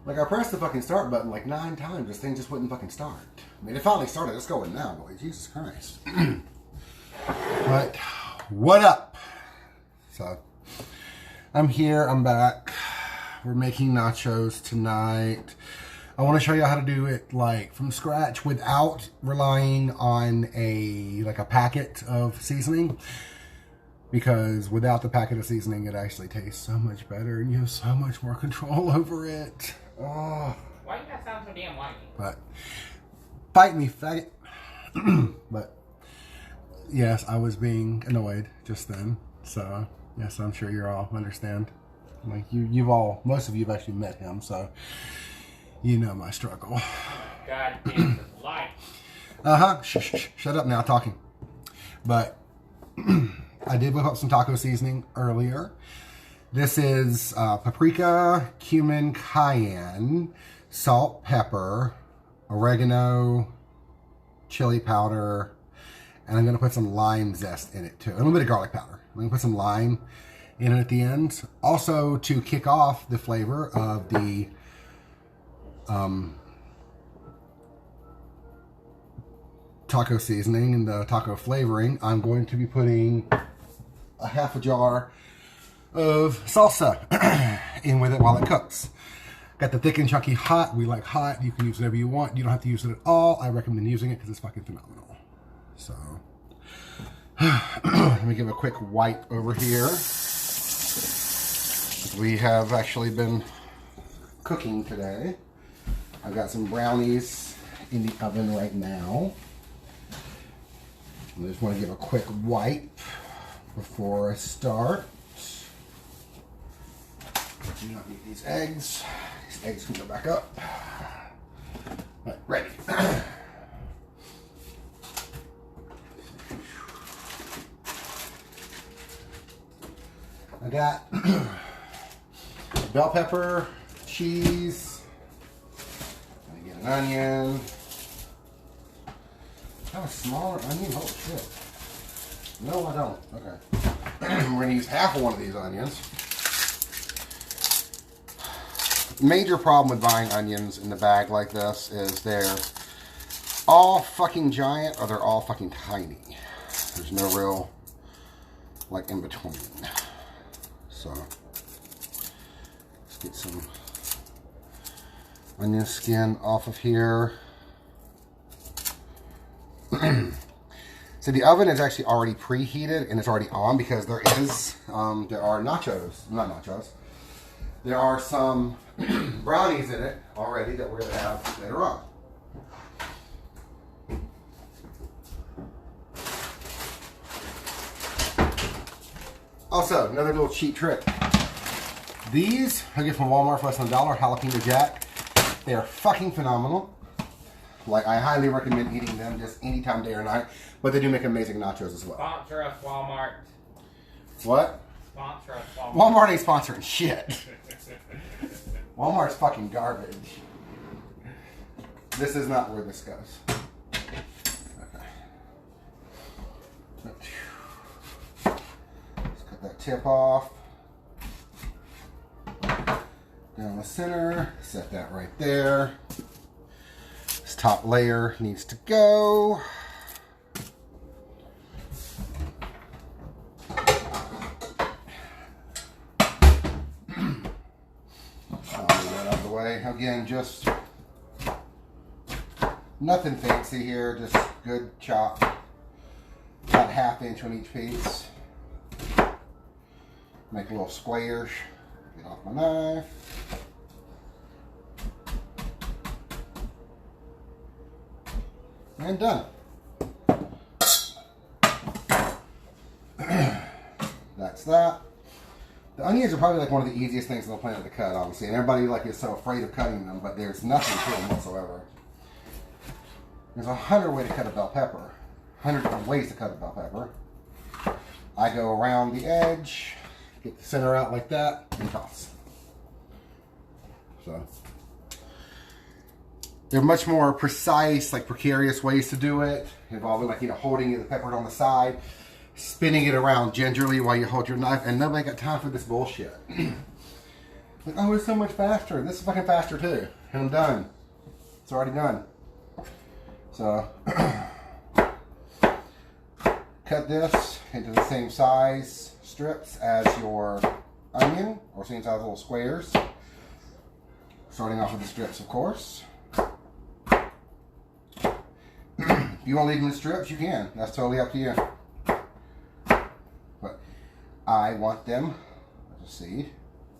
Like, I pressed the fucking start button like 9 times. This thing just wouldn't fucking start. I mean, it finally started. It's going now, boy. Jesus Christ. But, what up? So, I'm here. I'm back. We're making nachos tonight. I want to show you how to do it, like, from scratch without relying on a packet of seasoning. Because without the packet of seasoning, it actually tastes so much better and you have so much more control over it. Oh. Why do you guys sound so damn whiny? But, fight me, faggot. But, yes, I was being annoyed just then. So, yes, I'm sure you all understand. Like, most of you have actually met him, so you know my struggle. God damn, this life. Uh-huh. Shut up now, talking. But, I did whip up some taco seasoning earlier. This is paprika, cumin, cayenne, salt, pepper, oregano, chili powder, and I'm going to put some lime zest in it too. A little bit of garlic powder. I'm going to put some lime in it at the end. Also, to kick off the flavor of the taco seasoning and the taco flavoring, I'm going to be putting a half a jar of salsa in with it while it cooks. Got the thick and chunky hot. We like hot. You can use whatever you want. You don't have to use it at all. I recommend using it because it's fucking phenomenal. So, let me give a quick wipe over here. We have actually been cooking today. I've got some brownies in the oven right now. I just want to give a quick wipe before I start. I do not need these eggs. These eggs can go back up. Right, ready. I got bell pepper, cheese. I get an onion. I have a smaller onion? Oh shit. No, I don't. Okay. We're going to use half of one of these onions. The major problem with buying onions in the bag like this is they're all fucking giant or they're all fucking tiny. There's no real, like, in between. So, let's get some onion skin off of here. So the oven is actually already preheated and it's already on because there are there are some brownies in it already that we're going to have later on. Also, another little cheat trick. These I get from Walmart for less than $1, jalapeno jack. They are fucking phenomenal. Like, I highly recommend eating them just anytime, day or night. But they do make amazing nachos as well. Sponsor us, Walmart. What? Sponsor us, Walmart. Walmart ain't sponsoring shit. Walmart's fucking garbage. This is not where this goes. Okay. Let's cut that tip off. Down the center. Set that right there. This top layer needs to go. Again, just nothing fancy here, just good chop. About ½ inch on each piece. Make little squares. Get off my knife. And done. That's that. The onions are probably like one of the easiest things on the planet to cut, honestly. And everybody is so afraid of cutting them, but there's nothing to them whatsoever. There's 100 ways to cut a bell pepper. 100 different ways to cut a bell pepper. I go around the edge, get the center out like that, and toss. So, there are much more precise, precarious ways to do it, involving holding the pepper on the side, spinning it around gingerly while you hold your knife, and nobody got time for this bullshit. Like, oh, it's so much faster. This is fucking faster too. And I'm done. It's already done. So, cut this into the same size strips as your onion, or same size little squares. Starting off with the strips, of course. If you want to leave them in strips, you can. That's totally up to you. But I want them, let's see,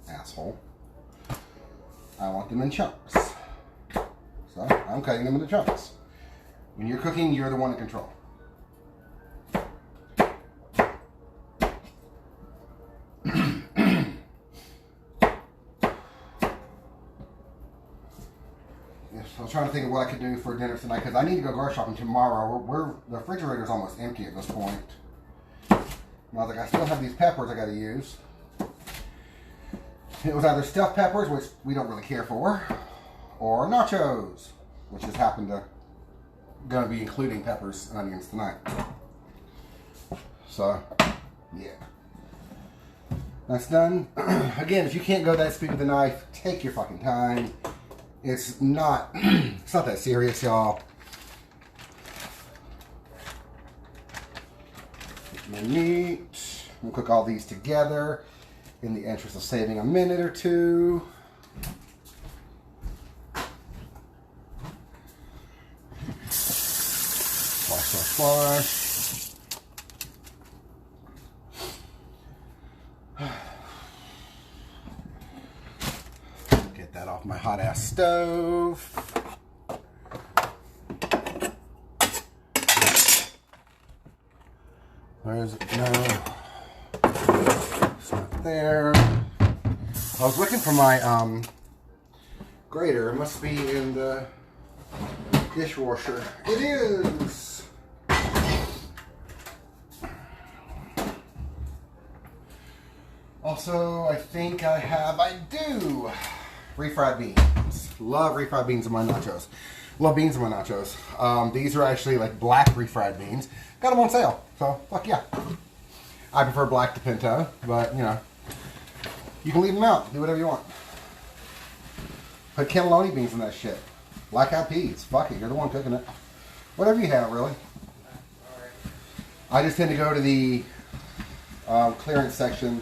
asshole. I want them in chunks. So I'm cutting them into chunks. When you're cooking, you're the one in control. I was trying to think of what I could do for dinner tonight because I need to go grocery shopping tomorrow. The refrigerator's almost empty at this point. And I was like, I still have these peppers I got to use. It was either stuffed peppers, which we don't really care for, or nachos, which just happened to going to be including peppers and onions tonight. So, yeah. That's done. Again, if you can't go that speed with a knife, take your fucking time. It's not that serious, y'all. My meat. We'll cook all these together in the interest of saving a minute or two. Wash, wash, wash. Get that off my hot ass stove. There's no. It's not there. I was looking for my grater. It must be in the dishwasher. It is. Also, I think I do refried beans. Love refried beans in my nachos. Love beans in my nachos. These are actually like black refried beans. Got them on sale, so fuck yeah. I prefer black to pinto, but you know, you can leave them out. Do whatever you want. Put cannelloni beans in that shit. Black eyed peas. Fuck it, you're the one cooking it. Whatever you have, really. I just tend to go to the clearance section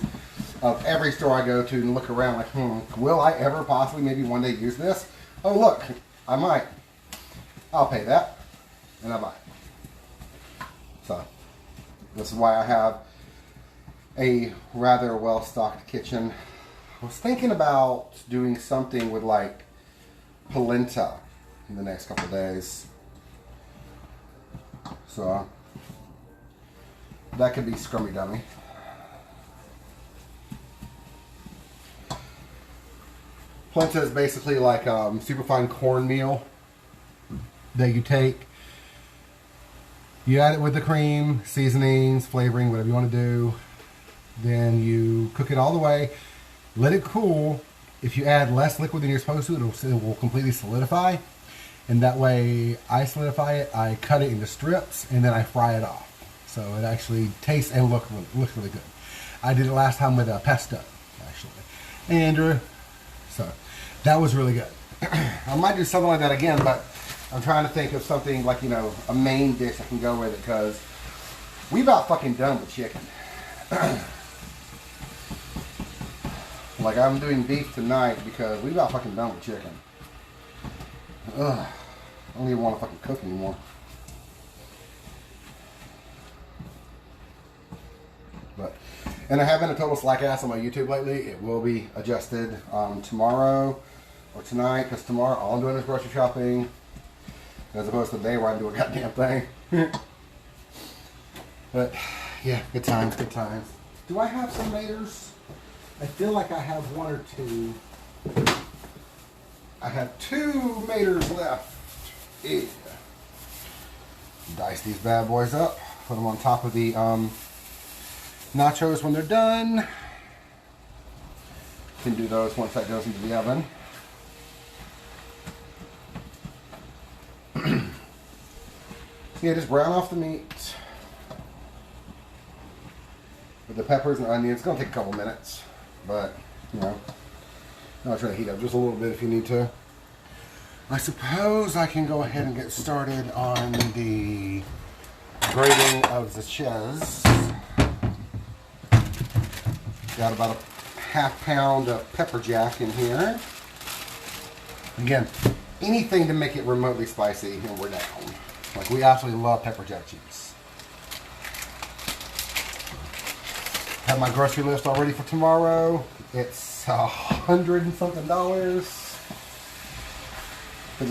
of every store I go to and look around like, will I ever possibly maybe one day use this? Oh look, I might. I'll pay that. And I buy it. So, this is why I have a rather well-stocked kitchen. I was thinking about doing something with like polenta in the next couple of days. So, that could be scrummy dummy. Polenta is basically like superfine cornmeal that you take. You add it with the cream, seasonings, flavoring, whatever you want to do. Then you cook it all the way. Let it cool. If you add less liquid than you're supposed to, it will completely solidify. And that way, I solidify it, I cut it into strips, and then I fry it off. So it actually tastes and looks really good. I did it last time with pesto, actually. And so that was really good. I might do something like that again, but I'm trying to think of something like, you know, a main dish I can go with it, because we about fucking done with chicken. Like, I'm doing beef tonight because we about fucking done with chicken. Ugh. I don't even want to fucking cook anymore. But, and I have been a total slack ass on my YouTube lately. It will be adjusted tomorrow or tonight, because tomorrow all I'm doing is grocery shopping, as opposed to the day where I do a goddamn thing. But yeah, good times, good times. Do I have some maters? I feel like I have one or two. I have 2 maters left. Yeah. Dice these bad boys up. Put them on top of the nachos when they're done. Can do those once that goes into the oven. Yeah, just brown off the meat with the peppers and onions. It's gonna take a couple minutes, but you know, I'll try to heat up just a little bit if you need to. I suppose I can go ahead and get started on the grating of the cheese. Got about a half pound of pepper jack in here. Again, anything to make it remotely spicy and we're down. Like, we absolutely love pepper jack cheese. Have my grocery list all ready for tomorrow. It's $100 and something. Because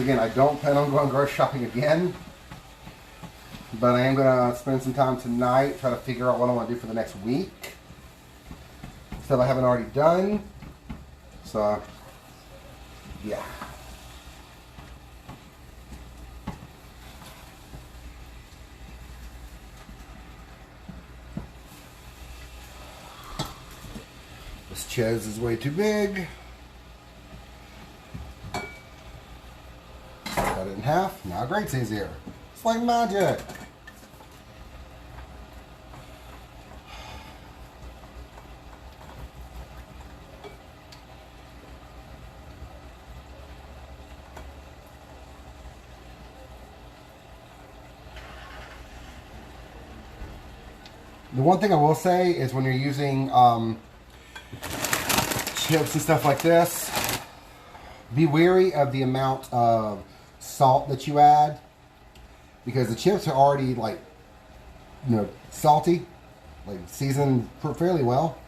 again, I don't plan on going grocery shopping again. But I am going to spend some time tonight trying to figure out what I want to do for the next week. Stuff I haven't already done. So, yeah. This cheese is way too big. Cut it in half. Now it grates easier. It's like magic. The one thing I will say is when you're using chips and stuff like this, be wary of the amount of salt that you add, because the chips are already, like, you know, salty, like seasoned fairly well.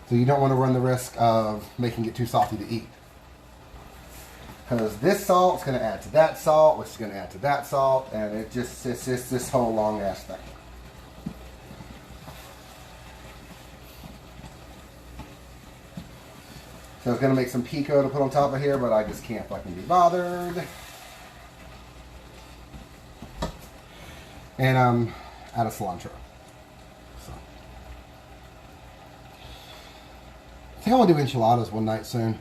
So you don't want to run the risk of making it too salty to eat. Because this salt is going to add to that salt, which is going to add to that salt, and it's just this whole long ass thing. So I was going to make some pico to put on top of here, but I just can't fucking be bothered. And I'm out of cilantro. So. I think I want to do enchiladas one night soon.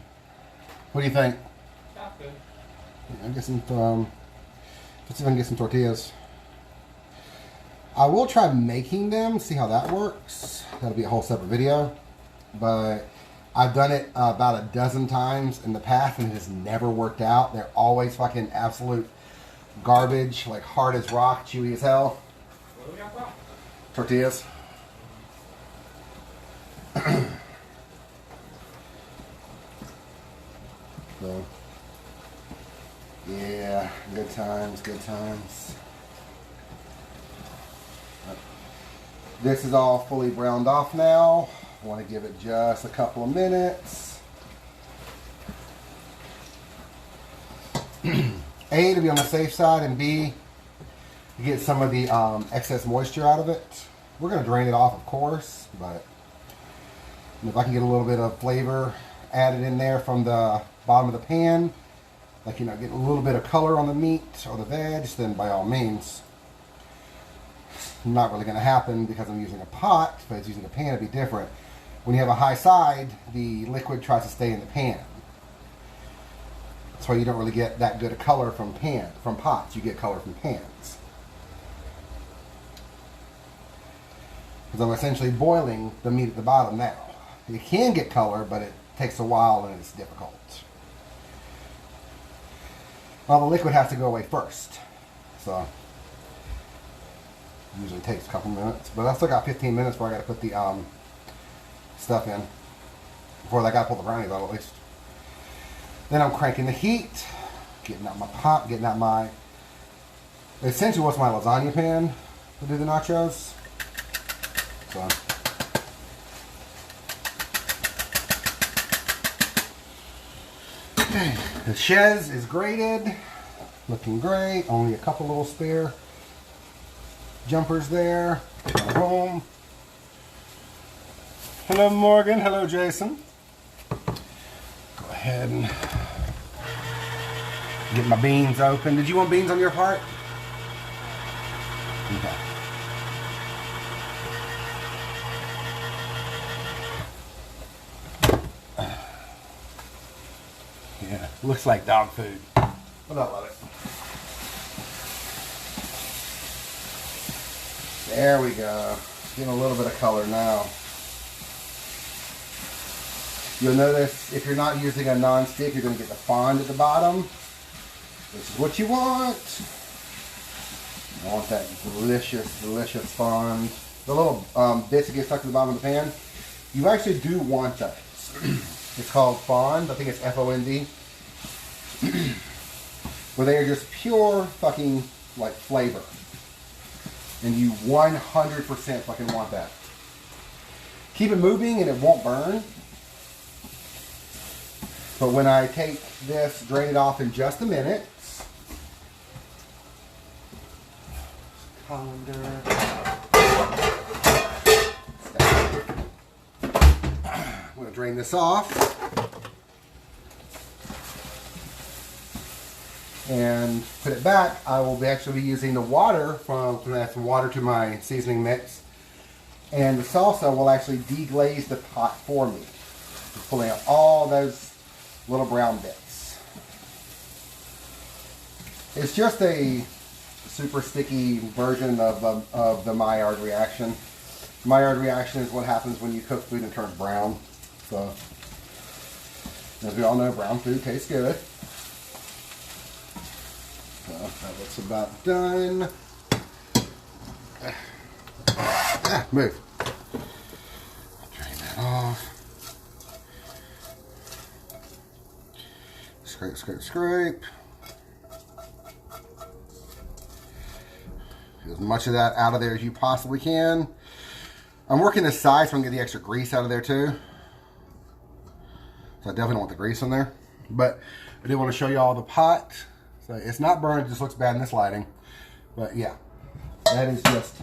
What do you think? Sounds good. I'll get some, let's see if I can get some tortillas. I will try making them, see how that works. That'll be a whole separate video. But I've done it about a dozen times in the past and it has never worked out. They're always fucking absolute garbage, like hard as rock, chewy as hell. What do we got from? Tortillas. So, yeah, good times, good times. This is all fully browned off now. I want to give it just a couple of minutes. A, to be on the safe side, and B, to get some of the excess moisture out of it. We're going to drain it off, of course, but if I can get a little bit of flavor added in there from the bottom of the pan, like, you know, get a little bit of color on the meat or the veg, then by all means. Not really going to happen because I'm using a pot, but it's using a pan, it'd be different. When you have a high side, the liquid tries to stay in the pan. That's why you don't really get that good a color from pots. You get color from pans. Because I'm essentially boiling the meat at the bottom now. You can get color, but it takes a while and it's difficult. Well, the liquid has to go away first. So, it usually takes a couple minutes. But I still got 15 minutes before I got to put the stuff in. Before I got to pull the brownies out at least. Then I'm cranking the heat. Getting out my pot, getting out my... Essentially what's my lasagna pan to do the nachos. So... Okay, the cheese is grated, looking great. Only a couple little spare jumpers there. Home. Hello, Morgan. Hello, Jason. Go ahead and get my beans open. Did you want beans on your part? Okay. Yeah, looks like dog food. But I love it. There we go. Getting a little bit of color now. You'll notice if you're not using a non-stick, you're going to get the fond at the bottom. This is what you want. You want that delicious, delicious fond. The little bits that get stuck to the bottom of the pan, you actually do want those. It's called fond. I think it's F-O-N-D. Where they are just pure fucking like flavor. And you 100% fucking want that. Keep it moving and it won't burn. But when I take this, drain it off in just a minute. Colander. I'm going to drain this off. And put it back. I will actually be using the water from that water to my seasoning mix. And the salsa will actually deglaze the pot for me. Just pulling out all those little brown bits. It's just a super sticky version of the Maillard reaction. Maillard reaction is what happens when you cook food and it turns brown. So, as we all know, brown food tastes good. So that looks about done. Move. Drain that off. Scrape, scrape, scrape. Get as much of that out of there as you possibly can. I'm working this side so I can get the extra grease out of there too. So I definitely don't want the grease in there. But I do want to show you all the pot. So it's not burned, it just looks bad in this lighting. But yeah, that is just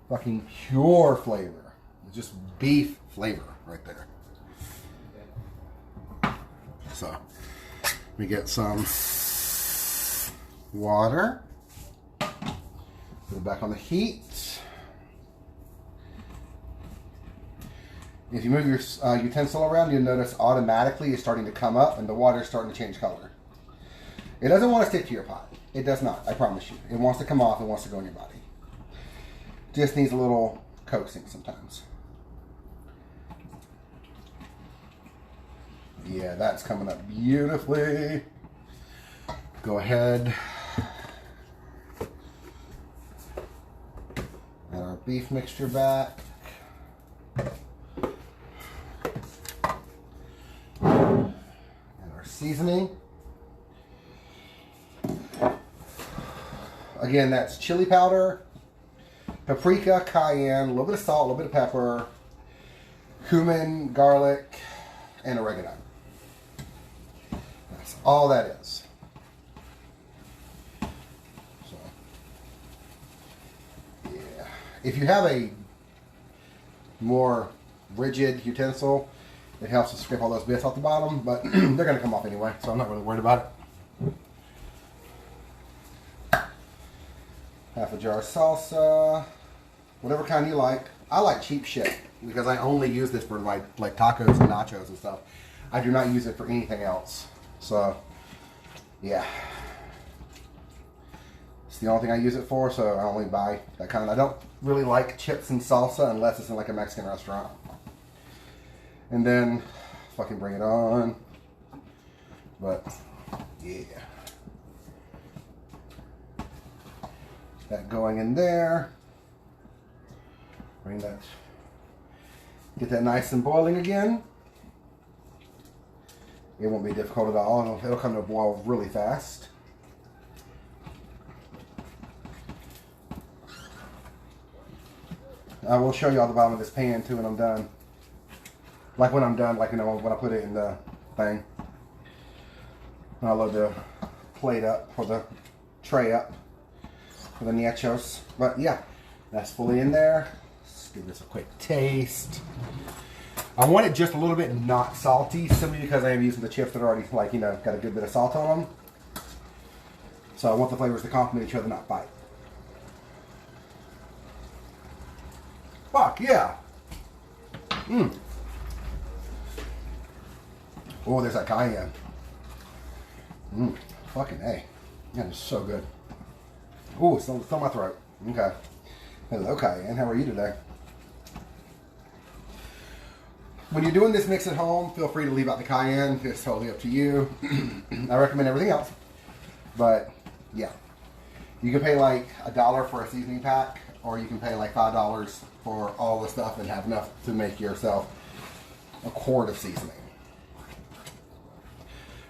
fucking pure flavor. It's just beef flavor right there. So we get some water. Put it back on the heat. If you move your utensil around, you'll notice automatically it's starting to come up and the water is starting to change color. It doesn't want to stick to your pot. It does not, I promise you. It wants to come off, it wants to go in your body. Just needs a little coaxing sometimes. Yeah, that's coming up beautifully. Go ahead. Add our beef mixture back. And our seasoning. Again, that's chili powder, paprika, cayenne, a little bit of salt, a little bit of pepper, cumin, garlic, and oregano. That's all that is. So, yeah. If you have a more rigid utensil, it helps to scrape all those bits off the bottom, but they're going to come off anyway, so I'm not really worried about it. Half a jar of salsa, whatever kind you like. I like cheap shit because I only use this for like tacos and nachos and stuff. I do not use it for anything else. So, yeah. It's the only thing I use it for, so I only buy that kind. I don't really like chips and salsa unless it's in like a Mexican restaurant. And then, fucking bring it on. But, yeah. That going in there. Bring that, get that nice and boiling again. It won't be difficult at all. It'll come to a boil really fast. I will show you all the bottom of this pan too when I'm done. Like when I'm done, like, you know, when I put it in the thing. And I'll load the plate up, or the tray up for the nachos. But yeah, that's fully in there. Let's give this a quick taste. I want it just a little bit not salty, simply because I am using the chips that are already, like, you know, got a good bit of salt on them. So I want the flavors to complement each other, not fight. Fuck yeah. Mmm. Oh, there's that cayenne. Mmm. Fucking A. That is so good. Oh, it's still in my throat. Okay. Hello, cayenne. How are you today? When you're doing this mix at home, feel free to leave out the cayenne. It's totally up to you. I recommend everything else. But, yeah. You can pay like $1 for a seasoning pack, or you can pay like $5 for all the stuff and have enough to make yourself a quart of seasoning.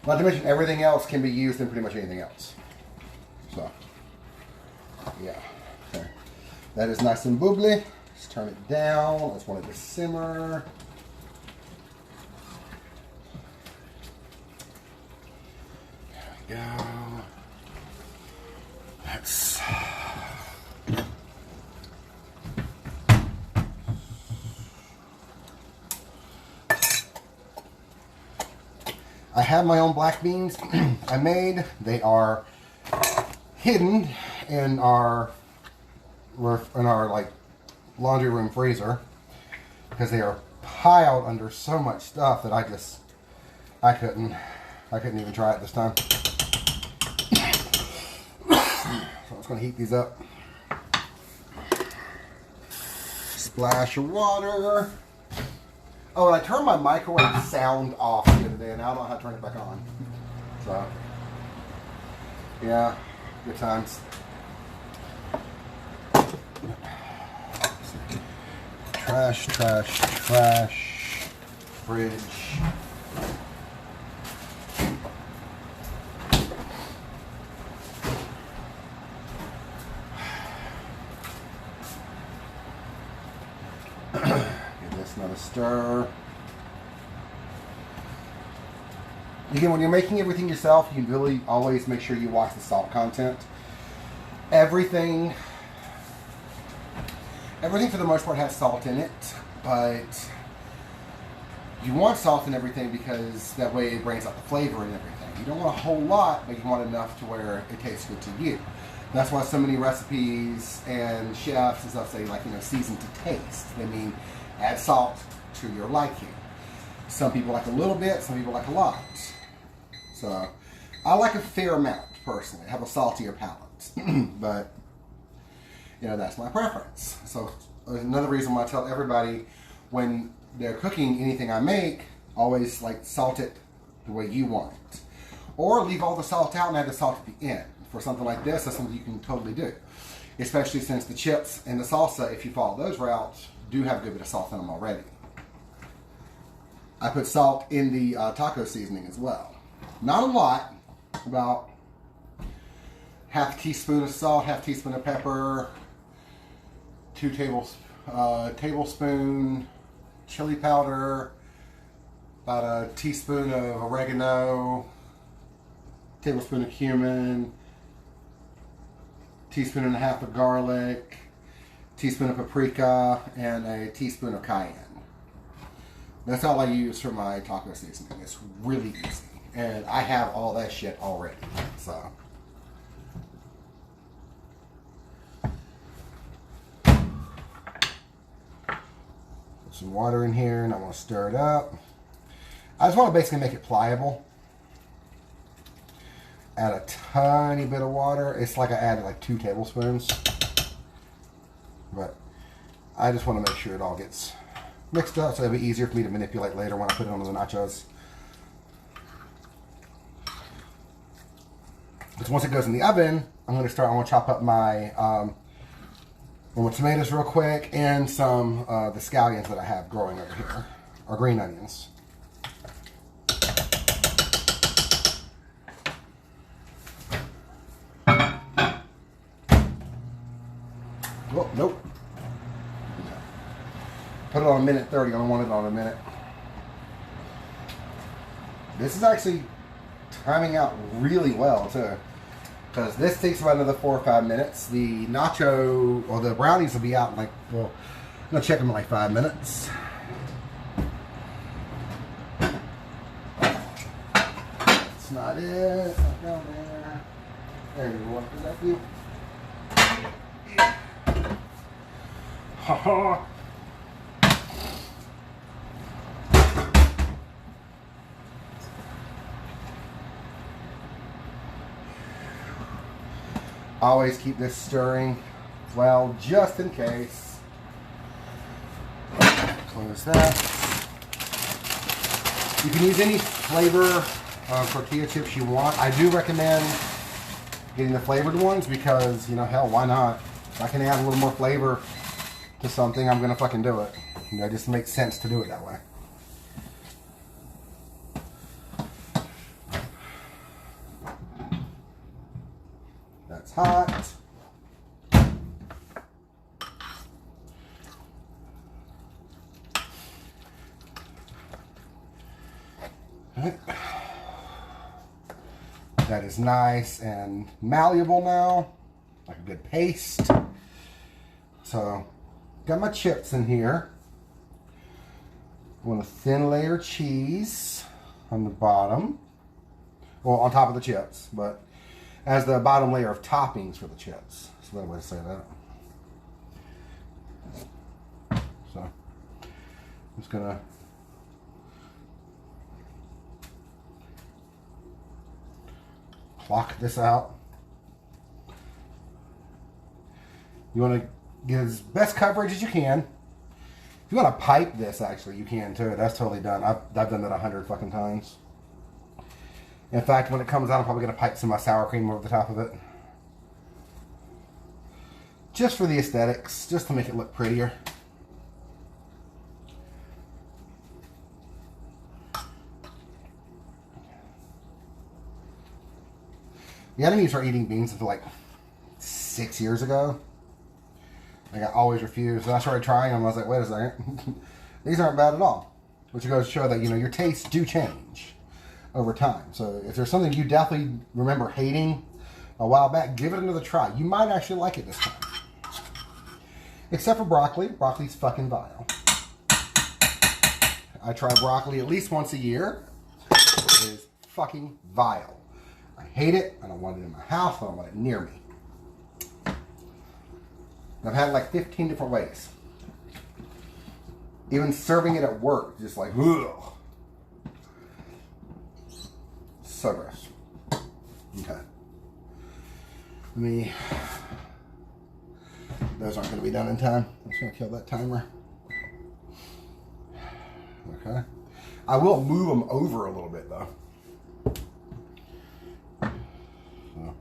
Not to mention, everything else can be used in pretty much anything else. So, yeah. Okay. That is nice and bubbly. Let's turn it down. Let's want it to simmer. There we go. That's... I have my own black beans I made. They are hidden in our like laundry room freezer because they are piled under so much stuff that I couldn't even try it this time. So I'm just gonna heat these up. Splash of water. Oh, and I turned my microwave sound off the other day, and now I don't know how to turn it back on. So, yeah, good times. Trash, trash, trash. Fridge. Give this another stir. Again, when you're making everything yourself, you really always make sure you watch the salt content. Everything for the most part has salt in it, but you want salt in everything because that way it brings out the flavor and everything. You don't want a whole lot, but you want enough to where it tastes good to you. That's why so many recipes and chefs and stuff say, like, you know, season to taste. They mean add salt to your liking. Some people like a little bit, some people like a lot. So I like a fair amount, personally. I have a saltier palate. But, you know, that's my preference. So another reason why I tell everybody when they're cooking anything I make, always like salt it the way you want it. Or leave all the salt out and add the salt at the end. For something like this, that's something you can totally do. Especially since the chips and the salsa, if you follow those routes, do have a good bit of salt in them already. I put salt in the taco seasoning as well. Not a lot, about half a teaspoon of salt, half teaspoon of pepper, 2 tablespoon chili powder, about a teaspoon of oregano, tablespoon of cumin, teaspoon and a half of garlic, teaspoon of paprika, and a teaspoon of cayenne. That's all I use for my taco seasoning. It's really easy. And I have all that shit already. So. Put some water in here and I'm going to stir it up. I just want to basically make it pliable. Add a tiny bit of water. It's like I added like 2 tablespoons. But I just want to make sure it all gets mixed up so it'll be easier for me to manipulate later when I put it on the nachos. Because once it goes in the oven, I'm going to chop up my tomatoes real quick and some the scallions that I have growing over here, or green onions. Oh, nope. Put it on 1:30. I don't want it on a minute. This is actually timing out really well too, because this takes about another 4 or 5 minutes. The nacho or the brownies will be out in like, well, I'm gonna check them in like 5 minutes. That's not it. Not down there. There you go. Is that you? Ha ha. Always keep this stirring well, just in case. Close that. You can use any flavor tortilla chips you want. I do recommend getting the flavored ones because, you know, hell, why not? If I can add a little more flavor to something, I'm gonna fucking do it. You know, it just makes sense to do it that way. That's hot. That is nice and malleable now, like a good paste. So, got my chips in here. I want a thin layer of cheese on the bottom. Well, on top of the chips, but as the bottom layer of toppings for the chips. That's another way to say that. So, I'm just gonna block this out. You want to get as best coverage as you can. If you want to pipe this, actually, you can too. That's totally done. I've done that 100 fucking times. In fact, when it comes out, I'm probably going to pipe some of my sour cream over the top of it. Just for the aesthetics, just to make it look prettier. Yeah, I didn't even start eating beans until like 6 years ago. Like, I always refused. And I started trying them. I was like, wait a second. These aren't bad at all. Which goes to show that, you know, your tastes do change over time. So if there's something you definitely remember hating a while back, give it another try. You might actually like it this time. Except for broccoli. Broccoli's fucking vile. I try broccoli at least once a year. It is fucking vile. I hate it. I don't want it in my house. I don't want it near me. I've had it like 15 different ways. Even serving it at work, just like, ugh. So gross. Okay. Those aren't going to be done in time. I'm just going to kill that timer. Okay. I will move them over a little bit though. So,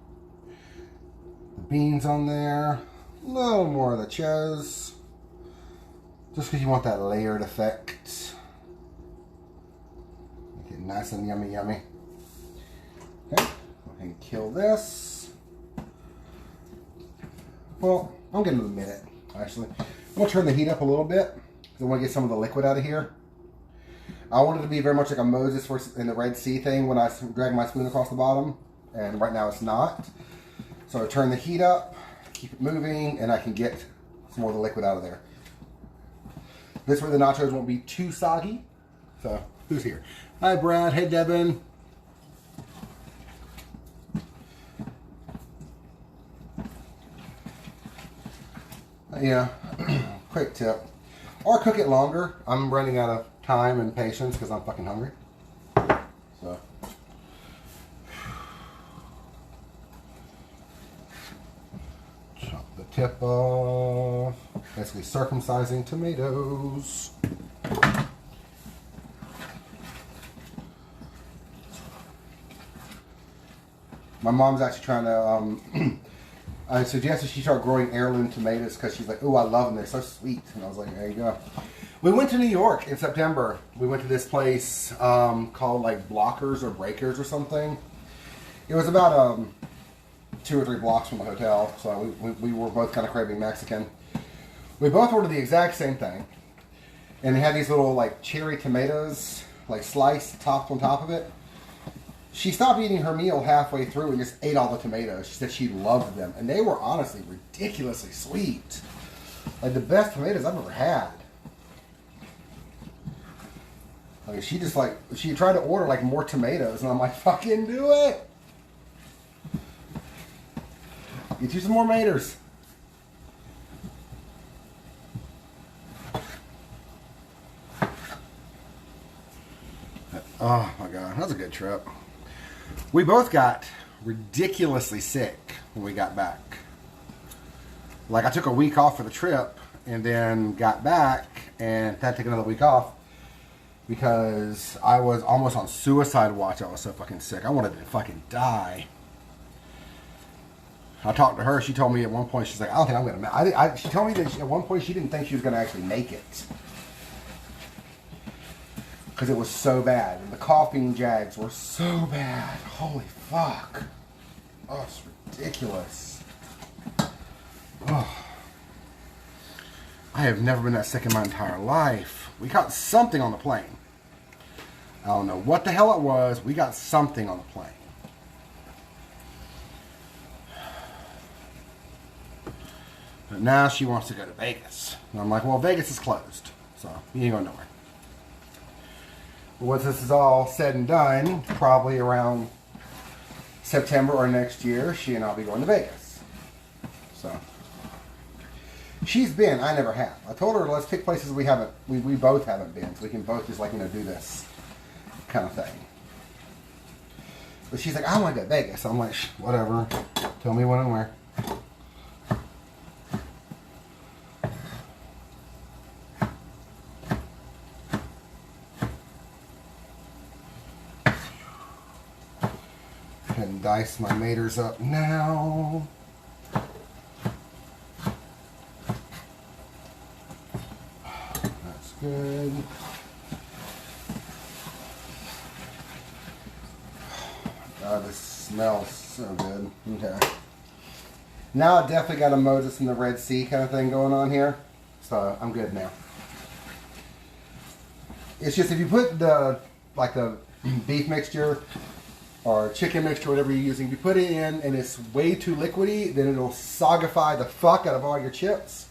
the beans on there. A little more of the cheese. Just because you want that layered effect. Make it nice and yummy, yummy. Okay. Go ahead and kill this. Well, I'm getting to the minute, actually. I'm going to turn the heat up a little bit. Because I want to get some of the liquid out of here. I want it to be very much like a Moses in the Red Sea thing when I drag my spoon across the bottom. And right now it's not. So I turn the heat up. Keep it moving, and I can get some more of the liquid out of there. This way the nachos won't be too soggy. So, who's here? Hi, Brad. Hey, Devin. Yeah, quick tip. Or cook it longer. I'm running out of time and patience because I'm fucking hungry. So. Tip off. Basically circumcising tomatoes. My mom's actually trying to, I suggested she start growing heirloom tomatoes because she's like, oh, I love them. They're so sweet. And I was like, there you go. We went to New York in September. We went to this place called like Blockers or Breakers or something. It was about 2 or 3 blocks from the hotel, so we were both kind of craving Mexican. We both ordered the exact same thing, and they had these little like cherry tomatoes, like sliced, topped on top of it. She stopped eating her meal halfway through and just ate all the tomatoes. She said she loved them, and they were honestly ridiculously sweet, like the best tomatoes I've ever had. Like she tried to order like more tomatoes, and I'm like, fucking do it. Get you some more maters. Oh my God, that was a good trip. We both got ridiculously sick when we got back. Like I took a week off for the trip and then got back and had to take another week off. because I was almost on suicide watch. I was so fucking sick. I wanted to fucking die. I talked to her. She told me at one point, she's like, I don't think I'm going to... She told me that at one point she didn't think she was going to actually make it. Because it was so bad. And the coughing jags were so bad. Holy fuck. Oh, it's ridiculous. Oh. I have never been that sick in my entire life. We got something on the plane. I don't know what the hell it was. We got something on the plane. But now she wants to go to Vegas. And I'm like, well, Vegas is closed. So, you ain't going nowhere. But once this is all said and done, probably around September or next year, she and I'll be going to Vegas. So, she's been, I never have. I told her, let's pick places we both haven't been. So we can both just like, do this kind of thing. But she's like, I want to go to Vegas. I'm like, whatever. Tell me when and where. And dice my maters up now. That's good. God, this smells so good. Okay. Now I definitely got a Moses in the Red Sea kind of thing going on here. So I'm good now. It's just if you put the beef mixture or chicken mixture, whatever you're using, if you put it in and it's way too liquidy, then it'll sogify the fuck out of all your chips.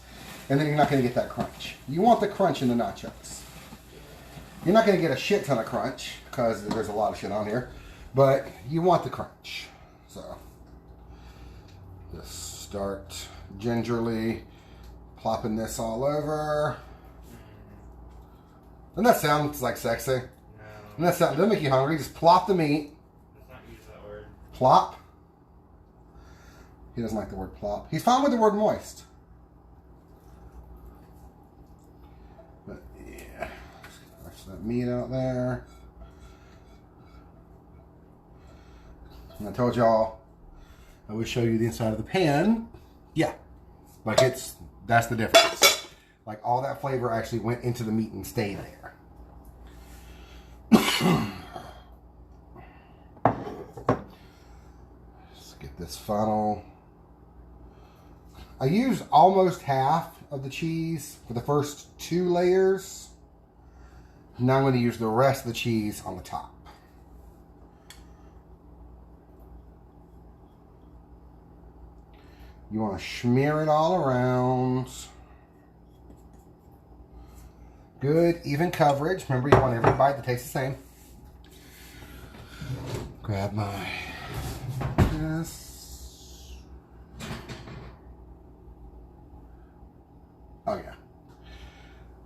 And then you're not going to get that crunch. You want the crunch in the nachos. You're not going to get a shit ton of crunch because there's a lot of shit on here. But you want the crunch. So, just start gingerly plopping this all over. Doesn't that sound like sexy? No. Doesn't that make you hungry? Just plop the meat. Let's not use that word. Plop? He doesn't like the word plop. He's fine with the word moist. But yeah, let's that meat out there. And I told y'all I would show you the inside of the pan. Yeah, like that's the difference. Like all that flavor actually went into the meat and stayed there. Let's get this funnel. I used almost half of the cheese for the first 2 layers. Now I'm going to use the rest of the cheese on the top. You want to smear it all around. Good, even coverage. Remember, you want every bite to taste the same. Grab my this. Oh yeah.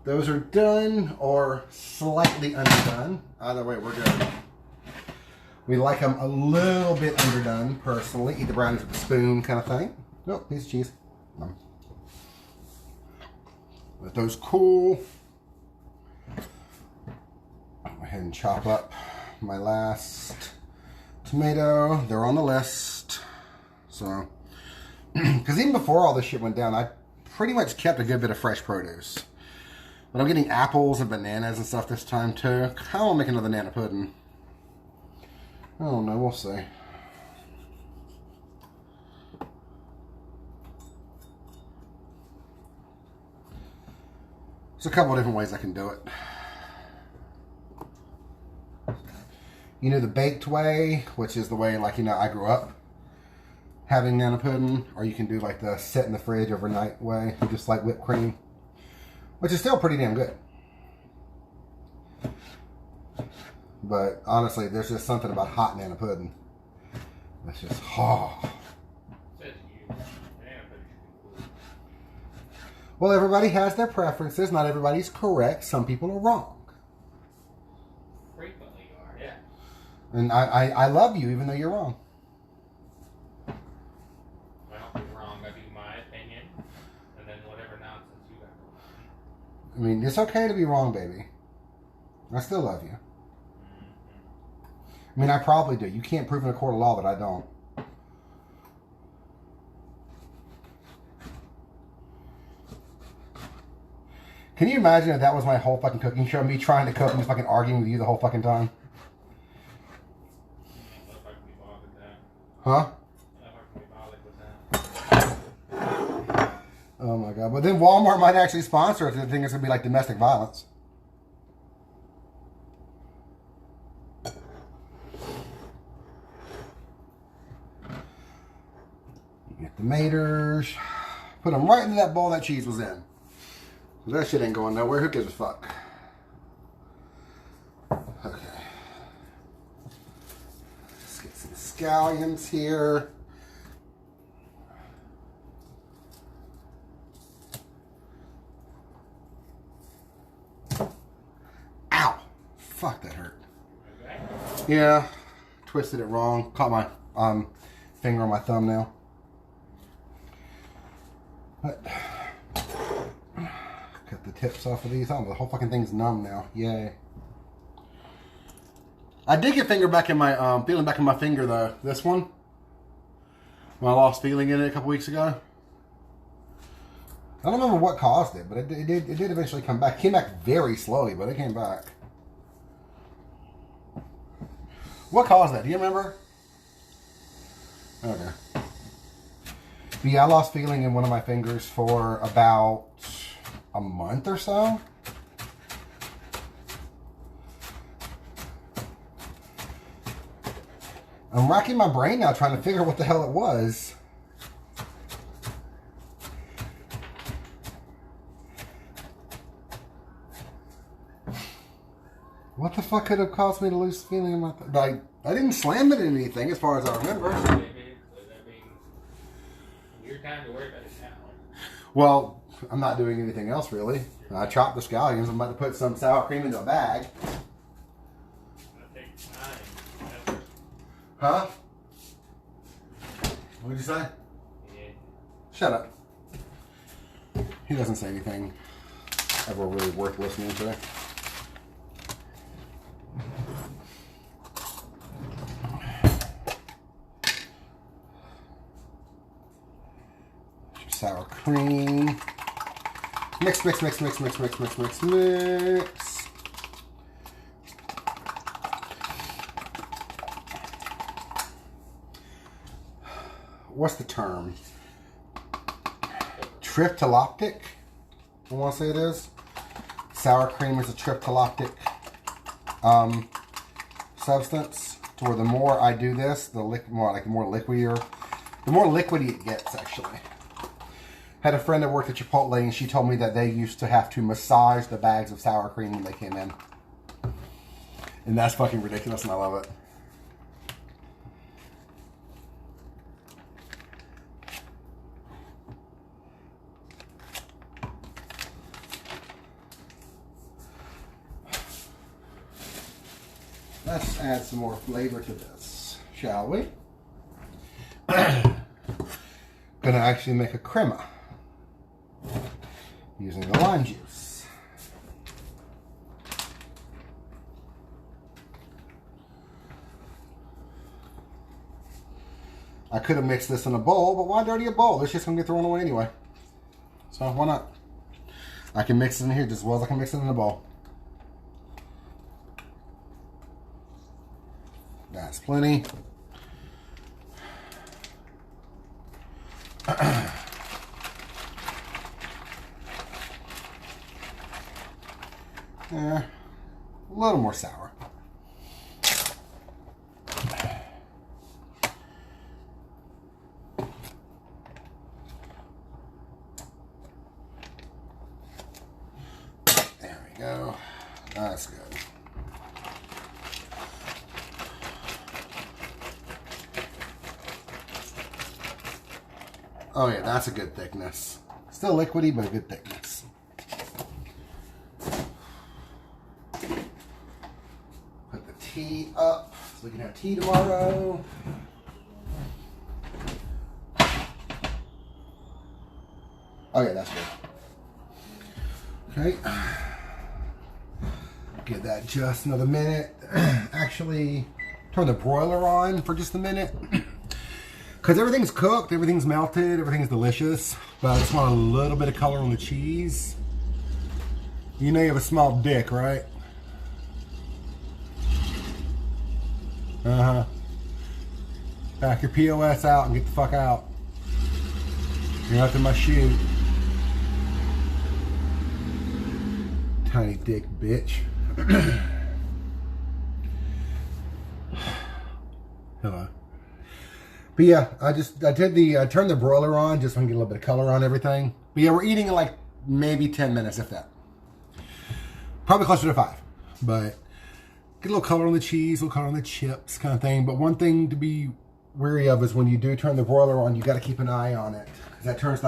Those are done or slightly underdone. Either way, we're good. We like them a little bit underdone, personally. Eat the brownies with a spoon kind of thing. Nope, piece of cheese. Let those cool. Go ahead and chop up my last tomato. They're on the list. So, because even before all this shit went down, I pretty much kept a good bit of fresh produce. But I'm getting apples and bananas and stuff this time too. I want to make another banana pudding. I don't know, we'll see. There's a couple of different ways I can do it. You know the baked way, which is the way like, I grew up having banana pudding, or you can do like the set in the fridge overnight way, just like whipped cream, which is still pretty damn good. But honestly, there's just something about hot banana pudding. That's just, Well, everybody has their preferences. Not everybody's correct. Some people are wrong. Frequently you are, yeah. And I love you even though you're wrong. Well, you're wrong. I do my opinion, and then whatever nonsense you got. I mean, it's okay to be wrong, baby. I still love you. I mean, I probably do. You can't prove in a court of law that I don't. Can you imagine if that was my whole fucking cooking show? Me trying to cook and just fucking arguing with you the whole fucking time? Huh? Oh my god. But then Walmart might actually sponsor it. I think it's going to be like domestic violence. You get the maters. Put them right into that bowl that cheese was in. That shit ain't going nowhere. Who gives a fuck? Okay. Let's get some scallions here. Ow! Fuck, that hurt. Yeah. Twisted it wrong. Caught my finger on my thumbnail. But cut the tips off of these. Oh, the whole fucking thing's numb now. Yay. I did get feeling back in my finger though. This one. When I lost feeling in it a couple weeks ago. I don't remember what caused it, but it did eventually come back. It came back very slowly, but it came back. What caused that? Do you remember? Okay. But yeah, I lost feeling in one of my fingers for about a month or so. I'm racking my brain now trying to figure out what the hell it was. What the fuck could have caused me to lose feeling in my... I didn't slam it in anything as far as I remember. Your time to worry about it now. Well, I'm not doing anything else really. I chopped the scallions. I'm about to put some sour cream into a bag. That takes time. Huh? What did you say? Yeah. Shut up. He doesn't say anything ever really worth listening to. Sour cream. Mix, mix, mix, mix, mix, mix, mix, mix, mix. What's the term? Tryptoloptic, I want to say it is. Sour cream is a tryptoloptic substance. To where the more I do this, the more liquidier it gets actually. Had a friend that worked at Chipotle and she told me that they used to have to massage the bags of sour cream when they came in. And that's fucking ridiculous and I love it. Let's add some more flavor to this, shall we? Gonna actually make a crema using the lime juice. I could have mixed this in a bowl, but why dirty a bowl? It's just gonna get thrown away anyway. So why not? I can mix it in here just as well as I can mix it in a bowl. That's plenty. Yeah, a little more sour. There we go. That's good. Oh yeah, that's a good thickness. Still liquidy, but a good thickness. Put the tea up so we can have tea tomorrow. Oh yeah, that's good. Okay. Give that just another minute. Actually, turn the broiler on for just a minute. Because everything's cooked, everything's melted, everything's delicious. But I just want a little bit of color on the cheese. You know you have a small dick, right? Uh-huh. Back your POS out and get the fuck out. You're out to my shoe. Tiny dick bitch. Hello. But yeah, I turned the broiler on just so I can get a little bit of color on everything. But yeah, we're eating in like maybe 10 minutes, if that. Probably closer to 5. But get a little color on the cheese, a little color on the chips kind of thing. But one thing to be wary of is when you do turn the broiler on, you got to keep an eye on it. Because that turns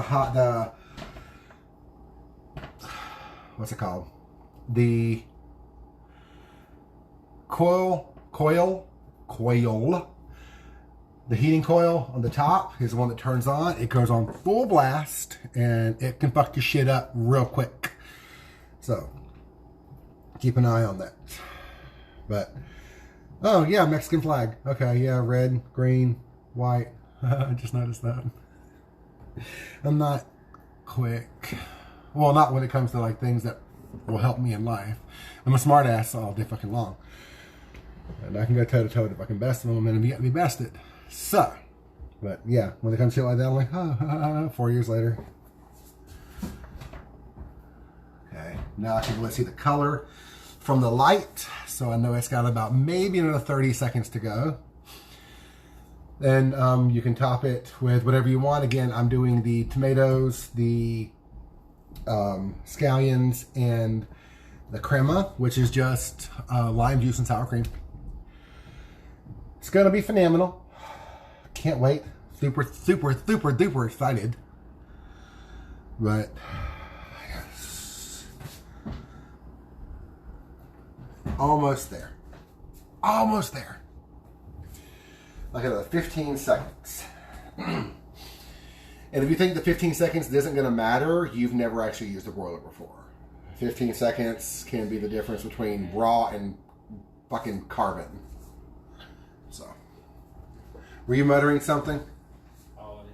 what's it called? The coil, the heating coil on the top is the one that turns on. It goes on full blast and it can fuck your shit up real quick. So keep an eye on that. But oh yeah, Mexican flag. Okay, yeah, red, green, white. I just noticed that. I'm not quick. Well, not when it comes to like things that will help me in life. I'm a smart ass all day fucking long. And I can go toe to toe with the fucking best of them and be bested. So, but yeah, when it comes to shit like that, I'm like, oh, 4 years later. Okay, now I can really see the color from the light. So I know it's got about maybe another 30 seconds to go. Then you can top it with whatever you want. Again, I'm doing the tomatoes, the scallions, and the crema, which is just lime juice and sour cream. It's gonna be phenomenal. Can't wait. Super duper excited. But yes. Almost there. Almost there. Like another 15 seconds. And if you think the 15 seconds isn't going to matter, you've never actually used a broiler before. 15 seconds can be the difference between raw and fucking carbon. So. Were you muttering something? Always.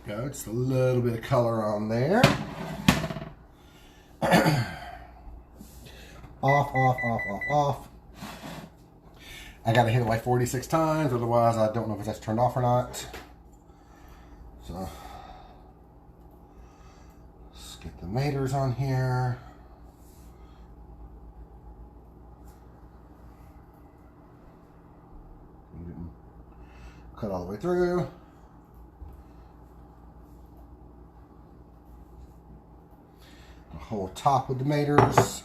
Go, just a little bit of color on there. Off. I gotta hit it like 46 times, otherwise I don't know if that's turned off or not. So, let's get the tomatoes on here. Cut all the way through. The whole top with the tomatoes.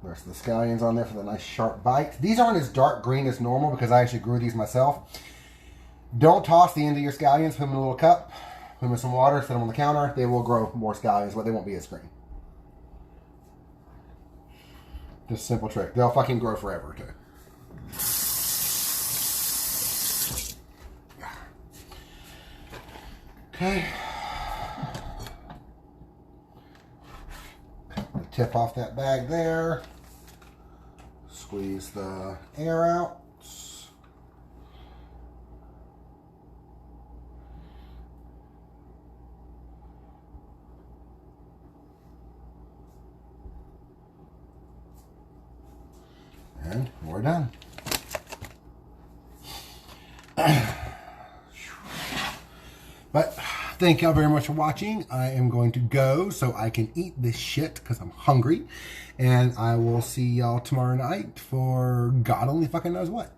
There's the scallions on there for the nice sharp bite. These aren't as dark green as normal because I actually grew these myself. Don't toss the end of your scallions. Put them in a little cup. Put them in some water. Set them on the counter. They will grow more scallions, but they won't be as green. Just a simple trick. They'll fucking grow forever too. Okay. Tip off that bag there. Squeeze the air out. And we're done. But thank y'all very much for watching. I am going to go so I can eat this shit because I'm hungry. And I will see y'all tomorrow night for God only fucking knows what.